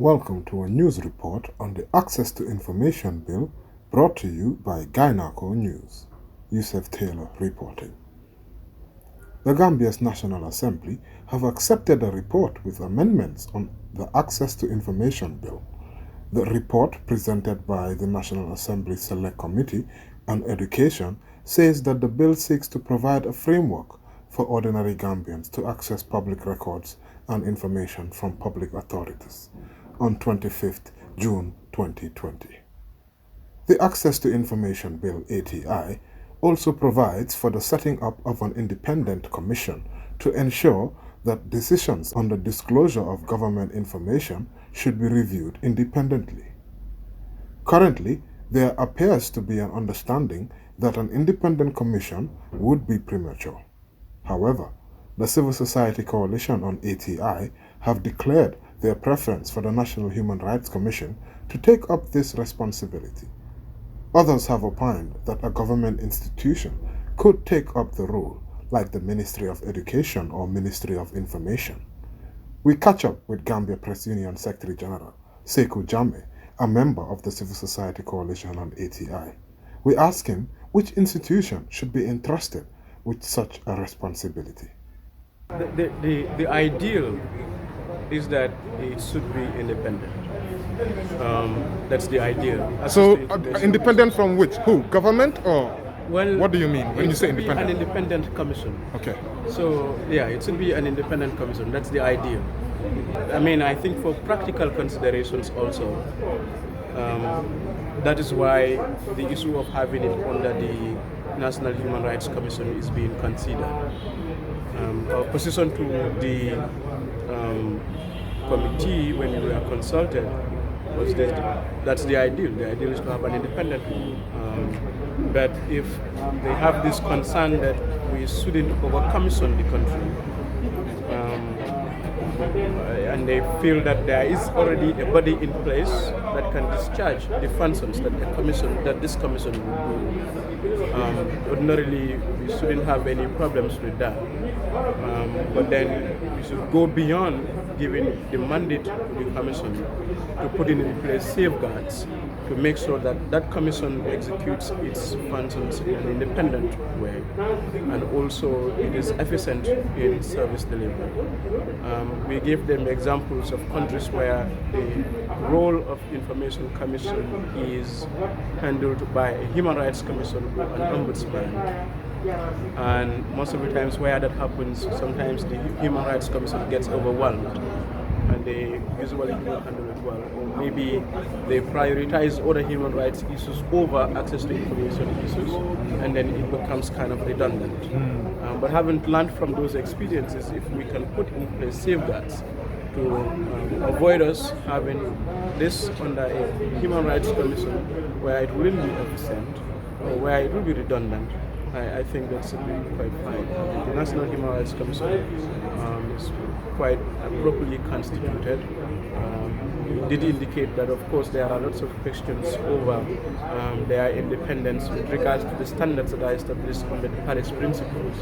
Welcome to a news report on the Access to Information Bill brought to you by Gynaco News. Yusuf Taylor reporting. The Gambia's National Assembly have accepted a report with amendments on the Access to Information Bill. The report presented by the National Assembly Select Committee on Education says that the bill seeks to provide a framework for ordinary Gambians to access public records and information from public authorities on 25th June 2020. The Access to Information Bill ATI also provides for the setting up of an independent commission to ensure that decisions on the disclosure of government information should be reviewed independently. Currently, there appears to be an understanding that an independent commission would be premature. However, the Civil Society Coalition on ATI have declared their preference for the National Human Rights Commission to take up this responsibility. Others have opined that a government institution could take up the role, like the Ministry of Education or Ministry of Information. We catch up with Gambia Press Union Secretary General Sekou Jammeh, a member of the Civil Society Coalition on ATI. We ask him which institution should be entrusted with such a responsibility. The ideal is that it should be independent. That's the idea. So, independent from which? Who? Government or? Well, what do you mean when you say independent? An independent commission. Okay. So, yeah, it should be an independent commission. That's the ideal. I mean, I think for practical considerations also, that is why the issue of having it under the National Human Rights Commission is being considered. Our position to the committee when we were consulted was that's the ideal. The ideal is to have an independent one. But if they have this concern that we shouldn't over-commission the country, and they feel that there is already a body in place that can discharge the functions that this commission would do. Ordinarily, we shouldn't have any problems with that. But then we should go beyond giving the mandate to the commission to put in place safeguards to make sure that that commission executes its functions in an independent way, and also it is efficient in service delivery. We gave them examples of countries where the role of information commission is handled by a human rights commission or an ombudsman. And most of the times where that happens, sometimes the human rights commission gets overwhelmed and they usually don't handle it well, or maybe they prioritize other human rights issues over access to information issues, and then it becomes kind of redundant. But having learned from those experiences, if we can put in place safeguards to avoid us having this under a human rights commission where it will be efficient or where it will be redundant, I think that should be quite fine. The National Human Rights Commission is quite appropriately constituted. It did indicate that, of course, there are lots of questions over their independence with regards to the standards that are established under the Paris Principles.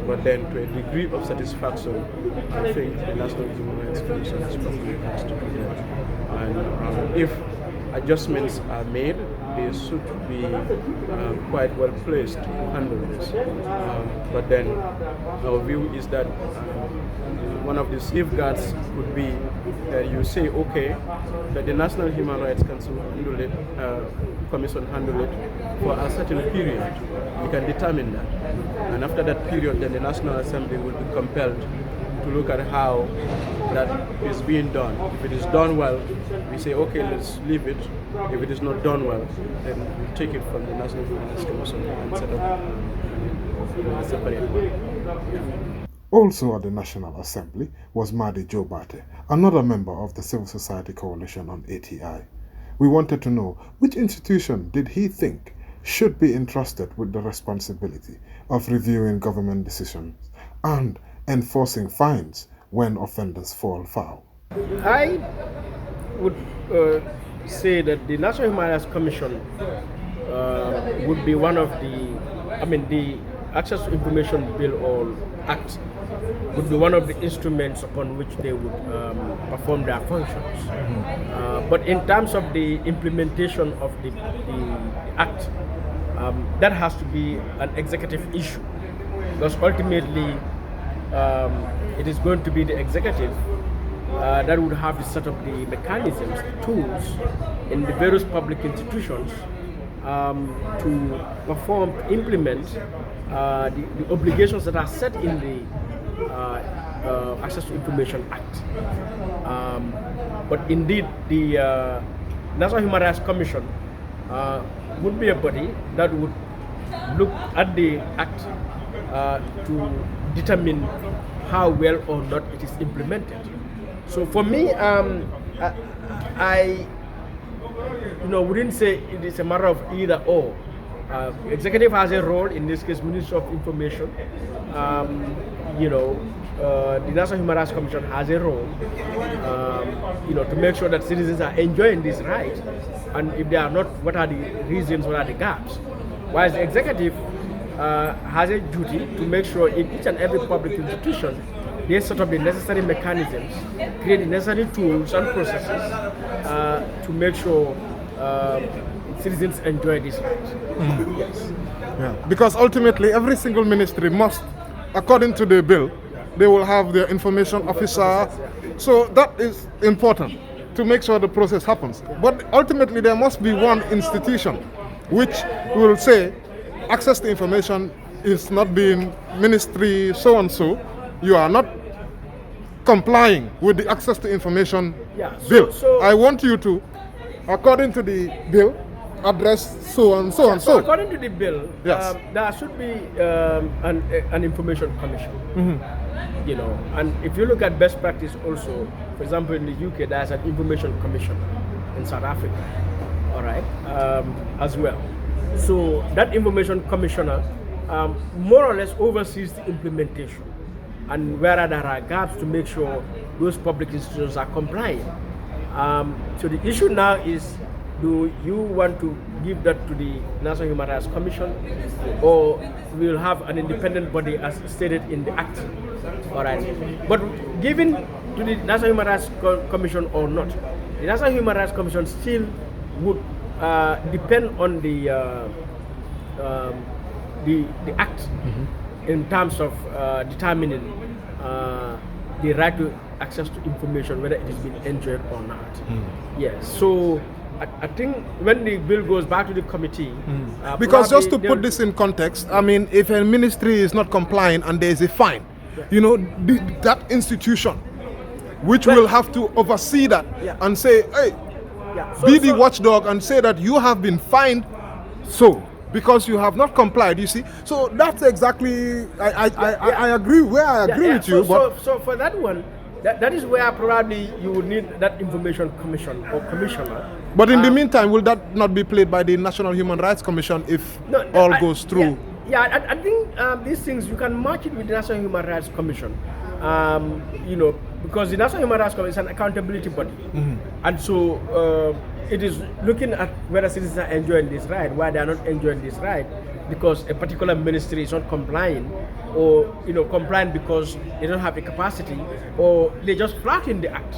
But then, to a degree of satisfaction, I think the National Human Rights Commission is properly constituted. And if adjustments are made, they should be quite well placed to handle this. But then our view is that one of the safeguards could be that you say, okay, that the National Human Rights Council handle it, Commission handle it for a certain period. You can determine that. And after that period, then the National Assembly will be compelled to look at how that is being done. If it is done well, we say, okay, let's leave it. If it is not done well, then we take it from the National Human Rights Commission and set up a separate one. Also at the National Assembly was Madi Jobate, another member of the Civil Society Coalition on ATI. We wanted to know which institution did he think should be entrusted with the responsibility of reviewing government decisions and enforcing fines when offenders fall foul. I would say that the National Human Rights Commission would be one of the Access to Information Bill or Act would be one of the instruments upon which they would perform their functions. But in terms of the implementation of the Act, that has to be an executive issue, because ultimately it is going to be the executive that would have to set up the mechanisms, the tools in the various public institutions to perform, implement the obligations that are set in the Access to Information Act. But indeed, the National Human Rights Commission would be a body that would look at the Act to determine how well or not it is implemented. So for me, I wouldn't say it is a matter of either or. Executive has a role, in this case, Minister of Information. The National Human Rights Commission has a role, to make sure that citizens are enjoying these rights, and if they are not, what are the reasons, what are the gaps? While the executive has a duty to make sure in each and every public institution they set up the necessary mechanisms, create the necessary tools and processes to make sure citizens enjoy these rights. Yes. Yeah. Because ultimately every single ministry must, according to the bill, they will have their information officer. So that is important to make sure the process happens. But ultimately there must be one institution which will say access to information is not being ministry so and so. You are not complying with the access to information bill. So I want you to, according to the bill, address so and so and so. According to the bill, yes. There should be an information commission. And if you look at best practice also, for example, in the UK, there's an information commission in South Africa, all right, as well. So that information commissioner more or less oversees the implementation, and where there are gaps to make sure those public institutions are compliant. So the issue now is, do you want to give that to the National Human Rights Commission, or we'll have an independent body as stated in the Act? All right. But given to the National Human Rights Commission or not, the National Human Rights Commission still would depend on the Act in terms of determining the right to access to information, whether it has been enjoyed or not. Yes. So I think when the bill goes back to the committee, because just to put this in context, I mean, if a ministry is not complying and there is a fine, that institution which will have to oversee that and say, hey, be the watchdog and say that you have been fined because you have not complied, you see. So that's exactly, I agree with you. So for that one, that is where probably you would need that information commission or commissioner. But in the meantime, will that not be played by the National Human Rights Commission if all goes through? I think these things, you can match it with the National Human Rights Commission, because the National Human Rights Commission is an accountability body. And so it is looking at whether citizens are enjoying this right, why they are not enjoying this right, because a particular ministry is not complying, or compliant because they don't have the capacity, or they just flouting the Act,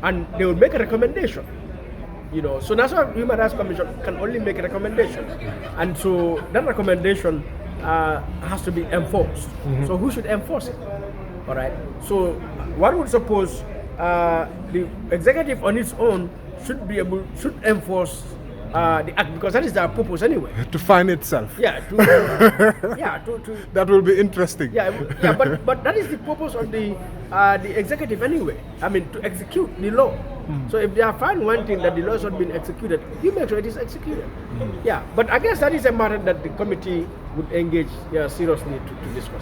and they will make a recommendation. So National Human Rights Commission can only make a recommendation, and so that recommendation has to be enforced. So who should enforce it? All right. So one would suppose the executive on its own should enforce the Act, because that is their purpose anyway. To find itself. That will be interesting. But that is the purpose of the executive anyway. I mean, to execute the law. So if they are found one thing that the law has not been executed, you make sure it is executed. But I guess that is a matter that the committee would engage seriously to discuss.